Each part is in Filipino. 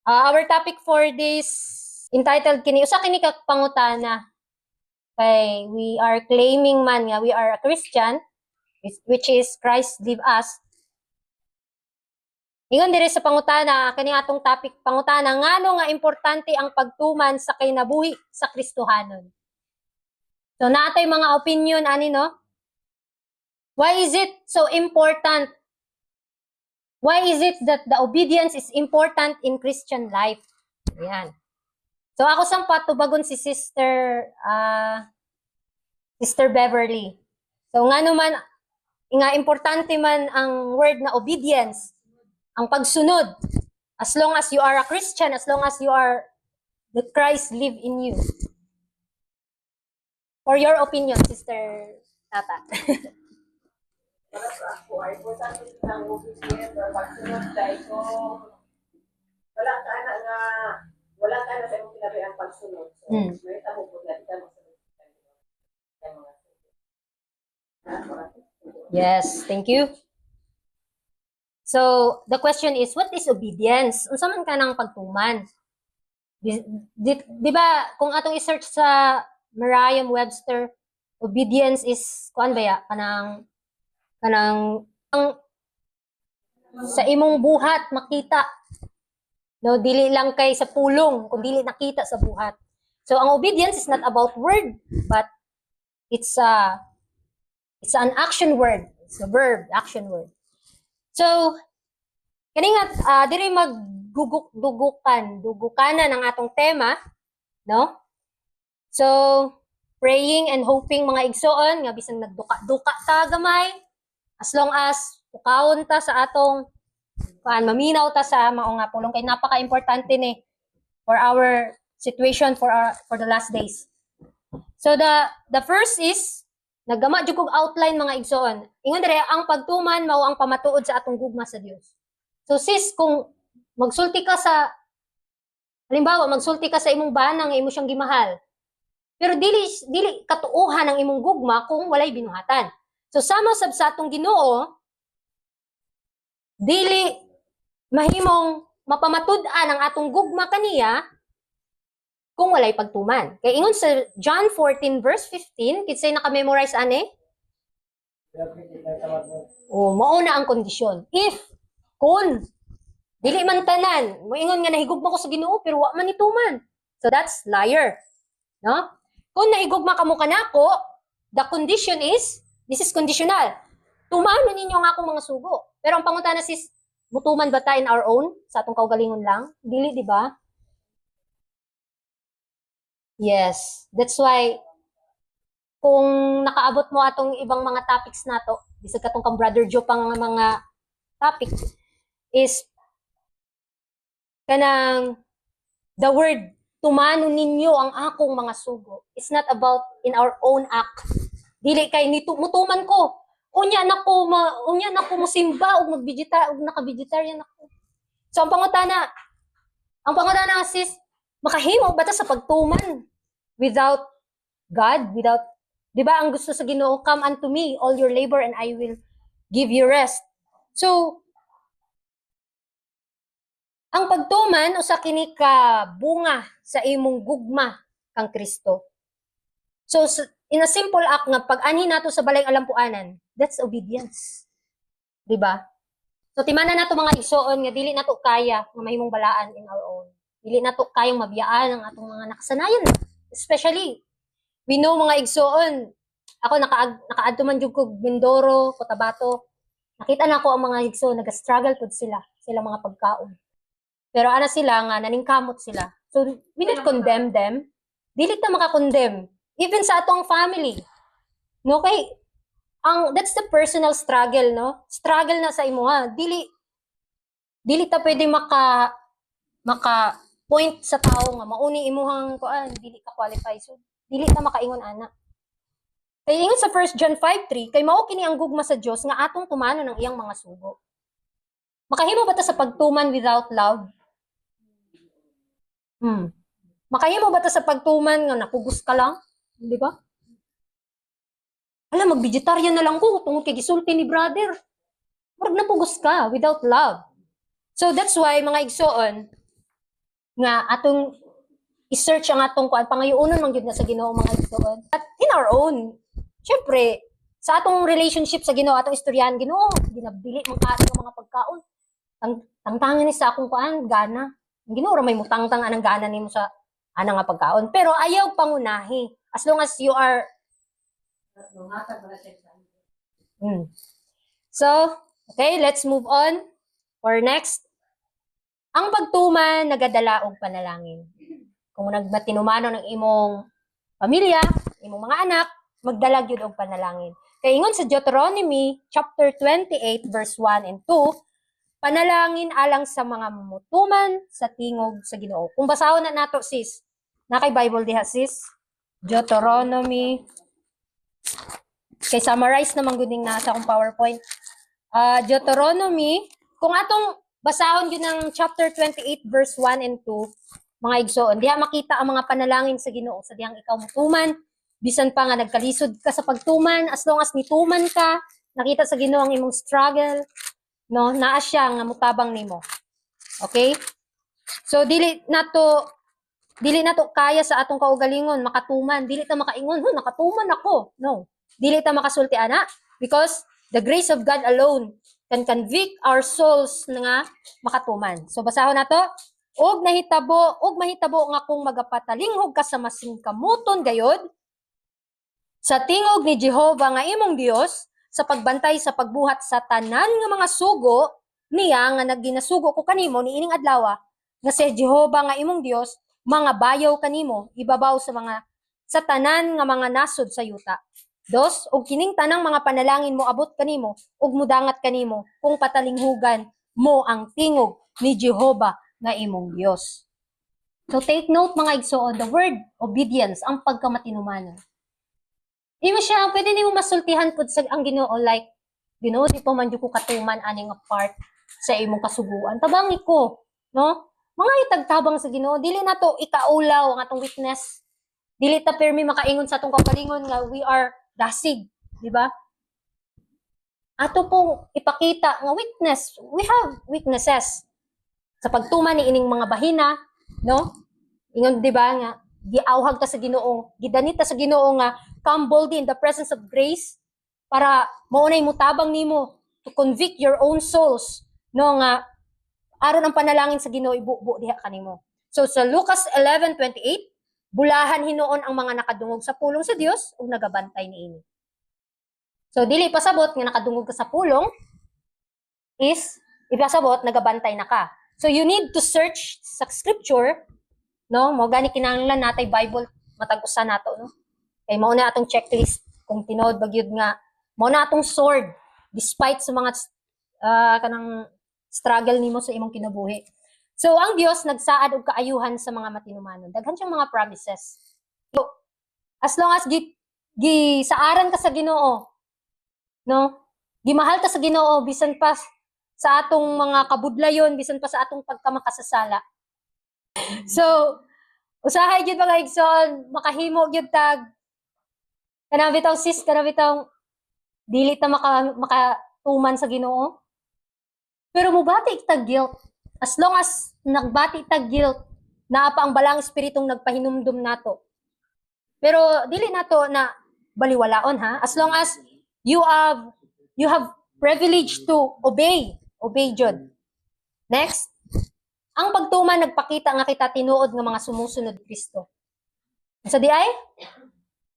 Our topic for this entitled kini usa kini ka pangutana kay we are claiming man nga we are a Christian which is Christ live us. Ingon diri sa pangutana kani atong topic pangutana ngano nga importante ang pagtuman sa kinabuhi sa Kristohanon. So naatay mga opinion ani no? Why is it so important? Why is it that the obedience is important in Christian life? Ayan. So ako sampat tubagon si Sister Beverly. So nga naman nga importante man ang word na obedience, ang pagsunod. As long as you are a Christian, as long as you are the Christ live in you. For your opinion, Sister Tata. Para sa ako, ay importante ang obedience or pagsunod dahil ko wala ka na sa imong kinabi ang pagsunod. So, may tamo po na kita magsunod. Yes, thank you. So, the question is, what is obedience? Unsa man ka ng pagtuman? Di ba, kung atong i-search sa Merriam-Webster, obedience is, kuan ba ya, kanang sa imong buhat makita, no, dili lang kay sa pulong kung dili nakita sa buhat. So ang obedience is not about word, but it's an action word. It's a verb, action word. So kani nga diri dugukanan ang atong tema, no? So praying and hoping mga igsoon nga bisan nagduka-duka ta gamay, as long as ukawon ta sa atong maminaw ta sa mao nga pulong kay napaka-importante ni for our situation for the last days. So the first is naggama jud kog outline mga igsoon. Ingon dire ang pagtuman mao ang pamatuod sa atong gugma sa Dios. So sis, kung magsulti ka sa halimbawa magsulti ka sa imong bana nga imo siyang gimahal, pero dili katuohan ang imong gugma kung walay binuhatan. So sama sab sa atong Ginoo, dili mahimong mapamatud-an ang atong gugma kaniya kung walay pagtuman. Kay ingon sa John 14 verse 15, kinsay naka-memorize ani? Mao na ang kondisyon. If kun dili man tanan, moingon nga nahigugma ko sa Ginoo pero wa man ituman. So that's liar. No? Kung nahigugma kamo kanako, the condition is this is conditional. Tumano ninyo ang akong mga sugo. Pero ang pangutana sis, mutuman ba ta in our own? Sa atong kaugalingon lang? Dili, di ba? Yes. That's why, kung nakaabot mo atong ibang mga topics nato, bisag katong kang Brother Joe pang mga topic, is kanang the word, tumano ninyo ang akong mga sugo. It's not about in our own act. Dili kay mutuman ko. Unya na ko musimba og naka-vegetarian ako. So ang pangutana sis, makahimo ba ta sa pagtuman without God, without, di ba ang gusto sa Ginoo, come unto me all your labor and I will give you rest. So ang pagtuman usa kini ka bunga sa imong gugma kang Kristo. So in a simple act nga pag-anhi nato sa balay alampuanan, that's obedience. Di ba? So timanan nato mga igsoon nga dili nato kaya nga mahimong balaan in our own. Dili nato kayang mabiyaan ang atong mga nakasanayan. Especially we know mga igsoon, ako nakaadto man jud ko Mindoro, Cotabato. Nakita na ko ang mga igsoon nag-struggle pud sila mga pagkaon. Pero ana sila nga naningkamot sila. So we don't condemn them. Dili ta maka-condemn. Even sa atong family. No, kay that's the personal struggle, no? Struggle na sa imo ha. Dili ta pwede maka point sa tao nga mauni imuhang kuan, dili ka qualify. So dili ta makaingon ana. Kay ingon sa 1 John 5:3, kay mao kini ang gugma sa Dios nga atong tumano ng iyang mga sugo. Makahimo ba ta sa pagtuman without love? Makahimo ba ta sa pagtuman nga napugos ka lang? Di ba? Alam, mag-vegetarian na lang ko tungkol kay gisulti ni brother. Marag napugos ka without love. So that's why, mga igsoon, nga atong i-search ang atong kuan pangayuonon man gyud na sa Ginoo mga igsoon. At in our own, syempre, sa atong relationship sa Ginoo, atong istoryahan Ginoo, ginabili mo ato ng mga pagkaon. Tangtangan ni sa akong kuan gana. Ang Ginoo ra may mutangtang anang gana nimo sa ana nga pagkaon. Pero ayaw pangunahi. As long as you are So, okay, let's move on for next. Ang pagtuman nagadala og panalangin. Kung nagmatinumano ng imong pamilya, imong mga anak, magdala gyud og panalangin. Kay ingon sa Deuteronomy chapter 28 verse 1 and 2, panalangin alang sa mga mamutuman sa tingog sa Ginoo. Kung basahon na nato sis, na kay Bible diha sis, Deuteronomy. Kay summarize naman gud ning nasa akong PowerPoint. Deuteronomy, kung atong basahon yun ng chapter 28 verse 1 and 2, mga igsoon, diha makita ang mga panalangin sa Ginoo sa diyang ikaw mutuman, bisan pa nga nagkalisod ka sa pagtuman, as long as nituman ka, nakita sa Ginoo ang imong struggle, no, naa siya nga mutabang nimo. Okay? So dili nato kaya sa atong kaugalingon makatuman, dili ta makaingon, nakatuman ako. No. Dili ta makasulti ana because the grace of God alone can convict our souls nga makatuman. So basahon nato, og mahitabo nga kung magapatalinghog ka sa masingkamuton gayod sa tingog ni Jehova nga imong Dios sa pagbantay sa pagbuhat sa tanan nga mga sugo niya nga nagginasugo ko kanimo niining adlaw nga si Jehova nga imong Dios mga bayaw kanimo ibabaw sa tanan nga mga nasod sa yuta. Dos, og kining tanang mga panalangin mo abot kanimo ug mudangat kanimo kung patalinghugan mo ang tingog ni Jehova nga imong Dios. So take note mga igsoon, the word obedience ang pagkamatinumanon. Imo siya, pwede nimo masultihan pud sa ang Ginoo like Ginoo di pa man jud ko katuman ani nga part sa imong kasuguan. Tabangi ko, no? Mga itagtabang sa Ginoo, dili na to ikaulaw ang atong weakness. Dili ta permi makaingon sa atong kaugalingon nga we are dasig, di ba? Ato pong ipakita nga weakness, we have weaknesses. Sa pagtuman ni ining mga bahina, no? Ingon di ba nga giawhag ta sa Ginoo, gidanita sa Ginoo nga come boldly in the presence of grace para maunay mutabang nimo to convict your own souls, no nga aron ang panalangin sa Ginoo ibubo diha kanimo. So sa Lucas 11:28, bulahan hinuon ang mga nakadungog sa pulong sa Dios ug nagabantay niini. So dili pasabot nga nakadungog ka sa pulong is ipasabot nagabantay na ka. So you need to search sa scripture, no? Mo gani kinahanglan natay Bible matag usa nato, no? Kay mao na atong checklist kung tinuod bagyud nga mao na atong sword despite sa mga kanang struggle nimo sa imong kinabuhi. So, ang Dios nagsaad og kaayuhan sa mga matinumanon. Daghan siyang mga promises. So, as long as saaran ka sa Ginoo, no? Gimahal ka sa Ginoo bisan pa sa atong mga kabudlayon, bisan pa sa atong pagkamakasasala. So, usahay gyud mga igsoon, makahimo gyud tag kanang bitaw sis, kanang bitaw dili ta makatuman sa Ginoo. Pero mubati tag guilt. As long as nagbati tag guilt, naa pa ang balang espiritong nagpahinumdum nato. Pero dili nato na baliwalaon ha. As long as you have privilege to obey jud. Next, ang pagtuman nagpakita nga kita tinuod nga mga sumusunod Kristo. Sa di ay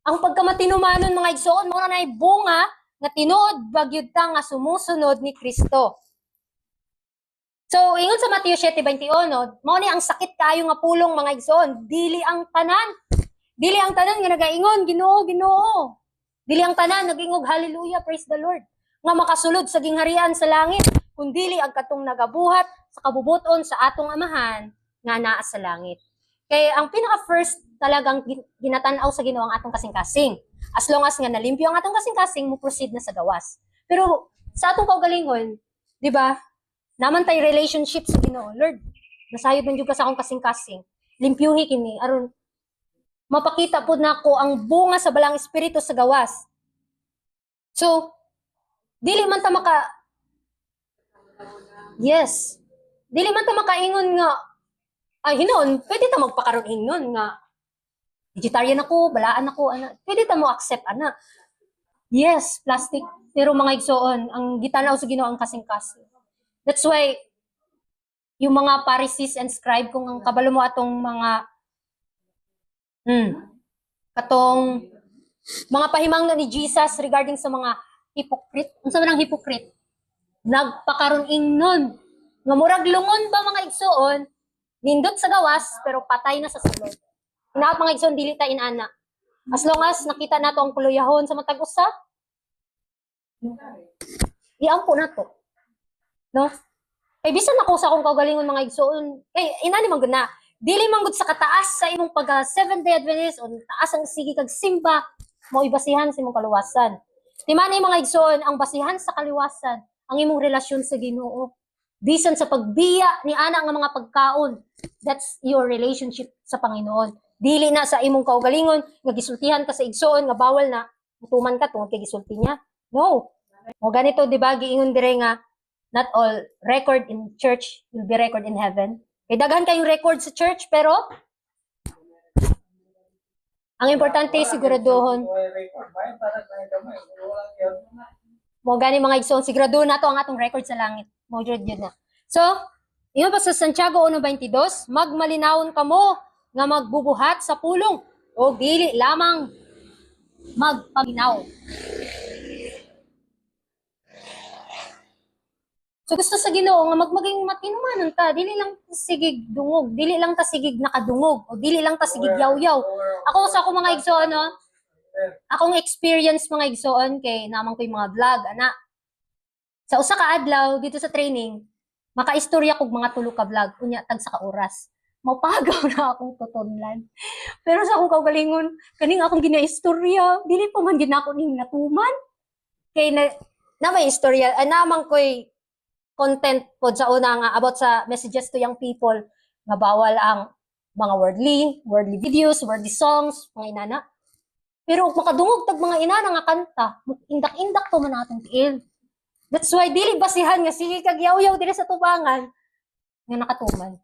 ang pagkamatinumanon mga igsoon mo na nay bunga nga tinuod bagyud ta nga sumusunod ni Kristo. So, ingon sa Mateo 7:21, no, mao ni ang sakit kaayo nga pulong mga igsoon, dili ang tanan. Dili ang tanan nga nagaingon, Ginoo, Ginoo. Dili ang tanan nagingog hallelujah, praise the Lord. Nga makasulod sa gingharian sa langit, kun dili ang katong nagabuhat sa kabubuton sa atong amahan nga naa sa langit. Kay ang pinaka first talagang ginatan-aw sa Ginoo ang atong kasing-kasing. As long as nga nalimpyo ang atong kasing-kasing, mo proceed na sa gawas. Pero sa atong kaugalingon, di ba? Naman tay relationship sa Ginoo. Lord, nasayod man jud ka sa akong kasing-kasing. Limpyuhi kini aron mapakita pud nako ang bunga sa balang espiritu sa gawas. So, dili man ta Yes. Dili man ta makaingon nga hinon, pwede ta magpakaroon ingnon nga vegetarian ako, balaan ako, ana. Pwede ta mo accept, ana. Yes, plastic. Pero mga igsoon, ang gitanaw sa Ginoo ang kasing-kasing. That's why, yung mga Pharisees and scribe, kung ang kabalo mo atong mga, katong, mga pahimang ni Jesus regarding sa mga hypocrite. Unsa man ang hypocrite? Nagpakaroon ingnon. Nga murag lungon ba mga igsoon, nindot sa gawas, pero patay na sa sulod. Hinaot mga igsoon, dili ta inana. As long as nakita nato ang kuluyahon sa matag usa, iampo na to. No? Kay bisan ako sa akong kaugalingon mga igsoon, kay inani man gud na, dili man gud sa kataas sa imong pag Seventh Day Adventist o taas ang sige kag simba, mo ibasihan sa imong kaluwasan. Di man mga igsoon, ang basihan sa kaliwasan ang imong relasyon sa Ginoo. Bisan sa pagbiya ni ana nga mga pagkaon, that's your relationship sa Panginoon. Dili na sa imong kaugalingon nga gisultihan ka sa igsoon nga bawal na mutuman ka tungod kay gisulti niya. No. O ganito, di ba, giingon dire nga, not all record in church will be record in heaven. Kay daghan kayong record sa church, pero ang importante siguraduhon. Mo gani mga igsoon, siguraduhon nato ang atong record sa langit. Mo jud na. So, ingon pa sa Santiago 1:22, magmalinawon kamo nga magbubuhat sa pulong o dili lamang magpaminaw. So gusto sa Ginoo nga magmaging matinumanon ta, dili lang ta sigig dungog, dili lang ta sigig nakadungog o dili lang ta sigig yaw-yaw. Ako sa ako mga igsoon, no, akong experience mga igsoon kay namang ko'y mga vlog ana. Sa usa ka adlaw dito sa training, makaistorya kog mga tulo ka vlog unya tag sa ka oras. Mapagaw na akong tutunlan. Pero sa akong kaugalingon, kaning akong ginaistorya, dili pa man gid ako ning natuman. Kay na may istorya, namang ko'y content po sa una nga about sa messages to young people nga bawal ang mga worldly videos, worldly songs, mga inana. Pero makadungog tag mga inana nga kanta, indak-indak to man atong tiil. That's why dili basihan nga sige kag yaw-yaw diri sa tubangan nga nakatuman.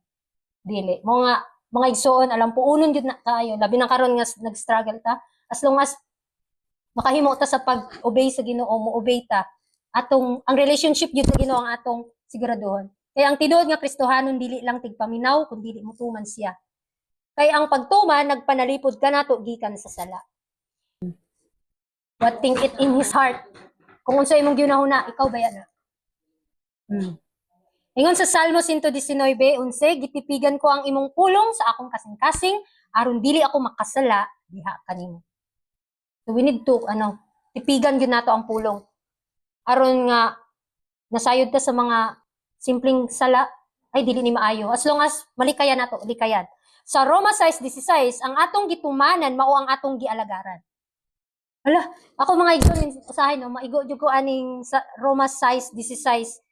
Dili. Mga igsoon, alam po unon jud na kayo, labi na karon nga nag-struggle ta. As long as makahimo ta sa pag-obey sa Ginoo, mo-obey ta, ang relationship jud sa Ginoo ang atong siguraduhon. Kaya ang tinuod nga Kristohanon dili lang tigpaminaw kun dili mutuman siya. Kay ang pagtuman nagpanalipod ka nato gikan sa sala. What think it in his heart? Kung unsa imong ginahuna, ikaw baya na. Ingon sa Salmo 119:11, gitipigan ko ang imong pulong sa akong kasing-kasing aron dili ako makasala diha kanimo. So we need to tipigan gyud nato ang pulong. Aron nga nasayod ta sa mga simpleng sala ay dili ni maayo. As long as malikayan nato, likayan. Sa Roma 6:16, ang atong gitumanan mao ang atong gialagaran. Hala, ako mga igsoon usahay no, maigo jud ko aning sa Roma 6:16.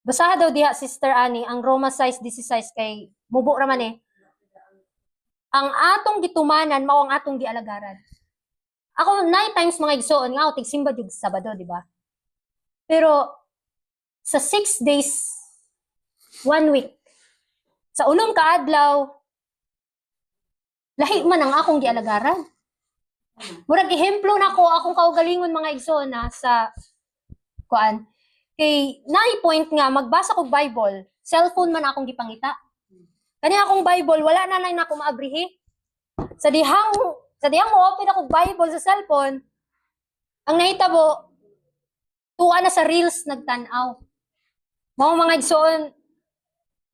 Basaha daw diha Sister Ani ang Roma 6:16 kay mubo ra man eh. Ang atong gitumanan mao ang atong gialagaran. Ako 9 times mga igsoon nga tigsimba jud Sabado, di ba? Pero sa 6 days, 1 week, sa unom ka adlaw, lahi man ang akong gialagaran. Murag ehemplo na ko akong kaugalingon mga igsoon na sa kuan. Kay naay point nga magbasa kog Bible, cellphone man akong gipangita. Kani akong Bible wala na nay nako maabrihi. Sa dihang mo open ako Bible sa cellphone, ang nahitabo tuwa na sa reels nagtan-aw. Mao mga igsoon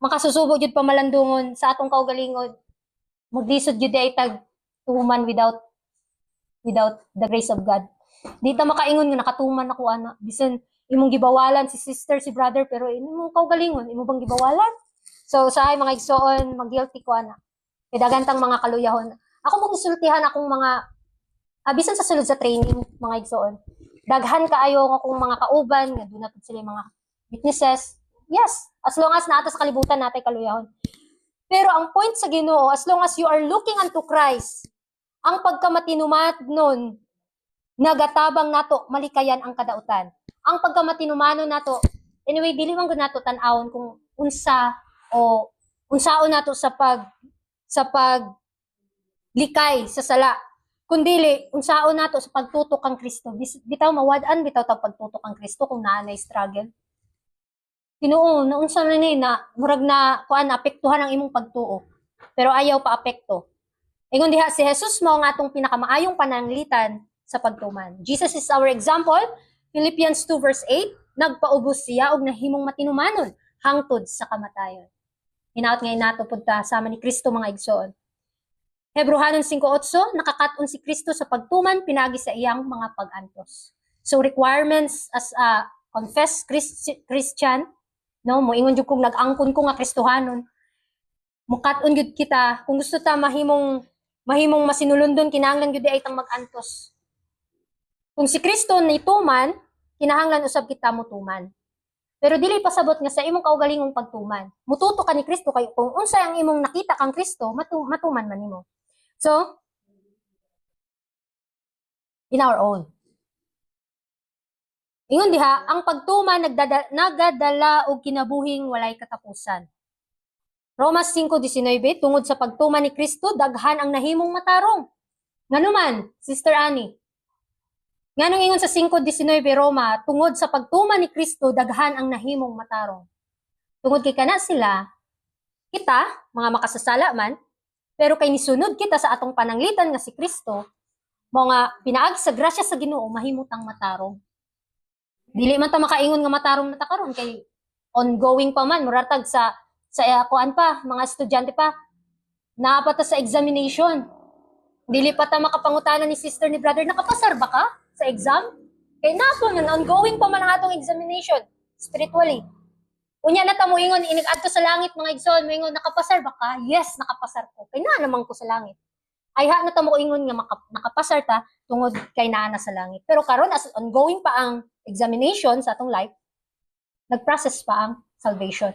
makasusubo jud pamalandungon sa atong kaugalingon. Maglisod jud ay tag tuman without the grace of God. Di ta makaingon nga nakatuman ako ana. Bisan imong gibawalan si sister, si brother, pero imong kaugalingon, imo bang gibawalan? So sa mga igsoon, mag-guilty ko ana. Kay dagantang mga kaluyahon. Ako mo gisultihan akong mga bisan sa sulod sa training, mga igsoon. Daghan kaayo akong mga kauban nga dunay sila mga witnesses. Yes, as long as naata sa kalibutan natay kaluyahon. Pero ang point sa Ginoo, as long as you are looking unto Christ, ang pagkamatinumat nun, nagatabang nato, malikayan ang kadautan. Ang pagkamatinumanon nato, anyway, dili man gud nato tan-awon kung unsa unsaon nato sa paglikay sa sala, kundili unsaon nato sa pagtutok kang Kristo. Bitaw mawad-an bitaw ta pagtutok kang Kristo kung naa na struggle. Tinuo na unsa na ni na murag na kuan apektuhan ang imong pagtuo. Pero ayaw pa apekto. Ingon diha si Jesus mao nga atong pinakamaayong pananglitan sa pagtuman. Jesus is our example. Philippians 2 verse 8, nagpaubos siya og nahimong matinumanon hangtod sa kamatayon. Hinaot nga inato pud ta sama ni Kristo mga igsoon. Hebrehanon 5:8, nakakat-on si Kristo sa pagtuman pinagi sa iyang mga pag-antos. So requirements as a confessed Christian, no, moingon jud kung nag-angkon ko nga Kristohanon. Mukat-on gyud kita kung gusto ta mahimong masinulundon kinahanglan gyud ay tang mag-antos. Kung si Kristo nituman, kinahanglan usab kita mutuman. Pero dili pasabot nga sa imong kaugalingong pagtuman. Mututo ka ni Kristo kay kung unsa ang imong nakita kang Kristo, matuman man nimo. So, in our own. Ingon diha, ang pagtuman nagadala og kinabuhing walay katapusan. Romas 5:19, tungod sa pagtuman ni Kristo, daghan ang nahimong matarong. Nganuman, Sister Annie, nganong ingon sa 5:19 Roma, tungod sa pagtuman ni Kristo, daghan ang nahimong matarong. Tungod kay kana sila, kita, mga makasasala man, pero kay nisunod kita sa atong pananglitan nga si Kristo, mga pinaag sa grasya sa Ginoo mahimutang matarong. Dili man ta makaingon nga matarong na ta karon kay ongoing pa man muratag sa kuan pa, mga estudyante pa, naapata sa examination. Dili pa ta makapangutanan ni sister ni brother, nakapasar ba ka sa exam? Kay nato man, ongoing pa man ang atong examination, spiritually. Unya na ta mo ingon, inig-adto sa langit mga igsoon, mo ingon, nakapasar ba ka? Yes, nakapasar ko. Kay naa naman ko sa langit. Ay ha na ta mo ingon nga nakapasar ta, tungod kay naa na sa langit. Pero karon as ongoing pa ang examination sa atong life, nag-process pa ang salvation.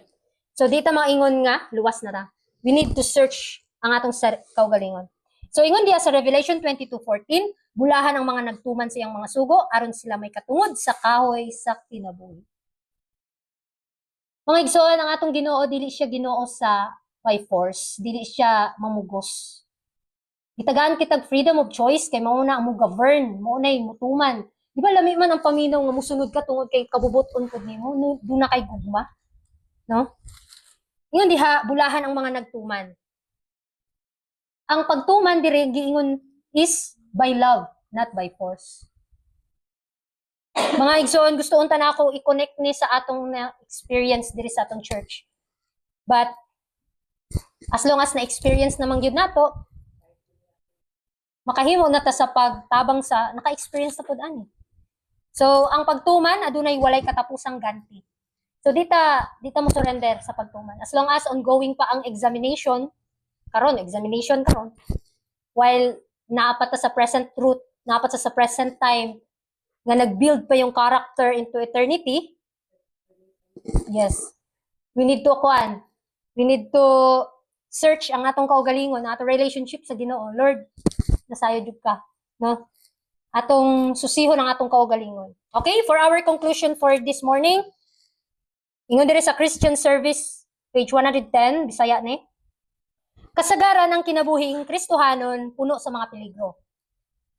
So, dito mga ingon nga, luwas na ta. We need to search ang atong kaugalingon. So, ingon diya sa Revelation 22:14, bulahan ang mga nagtuman sa iyang mga sugo, aron sila may katungod sa kahoy sa kinabuhi. Mga igsoon, ang atong Ginoo, dili siya Ginoo sa by force, dili siya mamugos. Gitagaan kitag freedom of choice, kay mauna ang govern, mauna yung mutuman. Di ba lami man ang paminaw nga musunod ka tungod kay kabubuton pud nimo, doon na kay gugma. No? Ingon diha, bulahan ang mga nagtuman. Ang pagtuman diri giingon is by love, not by force. Mga igsoon, gusto unta na ako i-connect ni sa atong na experience diri sa atong church. But as long as na-experience naman gyud nato, makahimo na ta sa pagtabang sa naka-experience na pud ani. So, ang pagtuman adunay walay katapusang ganti. So dita mo surrender sa pagtuman. As long as ongoing pa ang examination karon, while naapat sa present truth, naapat sa present time nga nag-build pa yung character into eternity. Yes. We need to search ang atong kaugalingon, atong relationship sa Ginoo. Lord, nasayo jud ka, no? Atong susihon ang atong kaugalingon. Okay, for our conclusion for this morning, ingon diri sa Christian Service, page 110, Bisaya ni. Kasagaran ng kinabuhing Kristohanon puno sa mga peligro.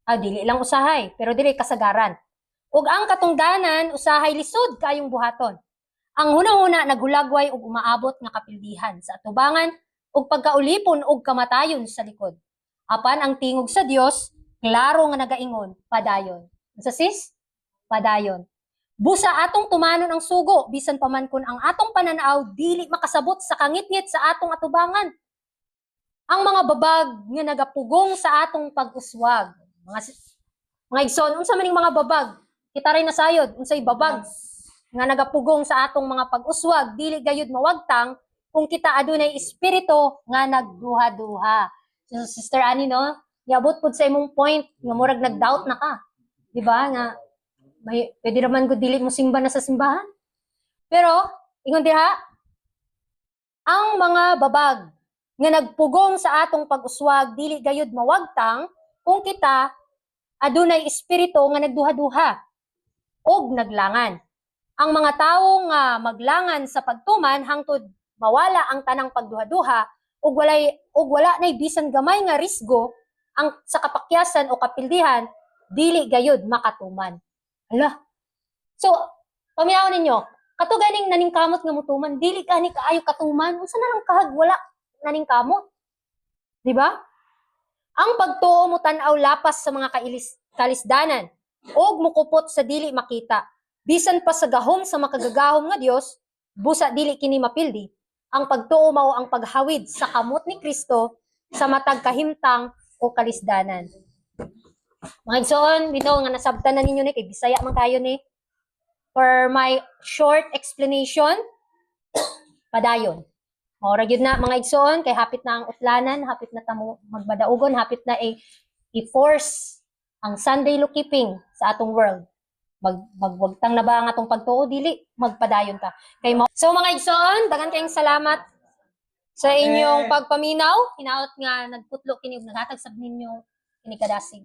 Dili lang usahay, pero dili kasagaran. Ug ang katungdanan usahay lisod kayong buhaton. Ang hunahuna naghulagway ug umaabot nga kapildihan sa atubangan ug pagkaulipon ug kamatayon sa likod. Apan ang tingog sa Dios klaro nga nagaingon, padayon. Sa sis? Padayon. Busa atong tumanon ang sugo, bisan pa man kun ang atong pananaw dili makasabot sa kangitngit sa atong atubangan. Ang mga babag nga nagapugong sa atong pag-uswag. Mga igsoon, unsa maning mga babag? Kita rin nasayod, unsay babag nga nagapugong sa atong mga pag-uswag, dili gayud mawagtang kung kita adunay espiritu nga nagduha-duha. So, Sister Annie, no? Iabot pud sa imong point nga murag nag-doubt na ka. Di ba? Nga pwede naman ko dili mo simba na sa simbahan. Pero ingon diha, ang mga babag nga nagpugong sa atong pag-uswag dili gayud mawagtang kung kita adunay espiritu nga nagduha-duha og naglangan. Ang mga tawo nga maglangan sa pagtuman hangtod mawala ang tanang pagduha-duha ug wala nay bisan gamay nga risgo ang sa kapakyasan o kapildihan dili gayud makatuman. Hala. So, paminaw ninyo, kato ganing naningkamot nga mutuman, dili gani kaayo katuman, unsa na lang kahag wala naningkamot. Di ba? Ang pagtuo mo tan-aw lapas sa mga kalisdanan og mukupot sa dili makita. Bisan pa sa gahom sa makagagahom nga Dios, busa dili kini mapildi. Ang pagtuo mao ang paghawid sa kamot ni Kristo sa matag kahimtang o kalisdanan. Mga igsoon, bitaw nga nasabtan na ninyo ni kay Bisaya man kayo ni. For my short explanation, padayon. Maura gyud na mga igsoon kay hapit na ang utlanan, hapit na tamo magbadaugon, hapit na i-force ang Sunday law keeping sa atong world. Magwagtang na ba ang atong pagtuo dili magpadayon ta. So mga igsoon, daghang kayong salamat sa inyong pagpaminaw. Hinaot nga nagputlo kini ug naghatag sab ninyo kini kadasig.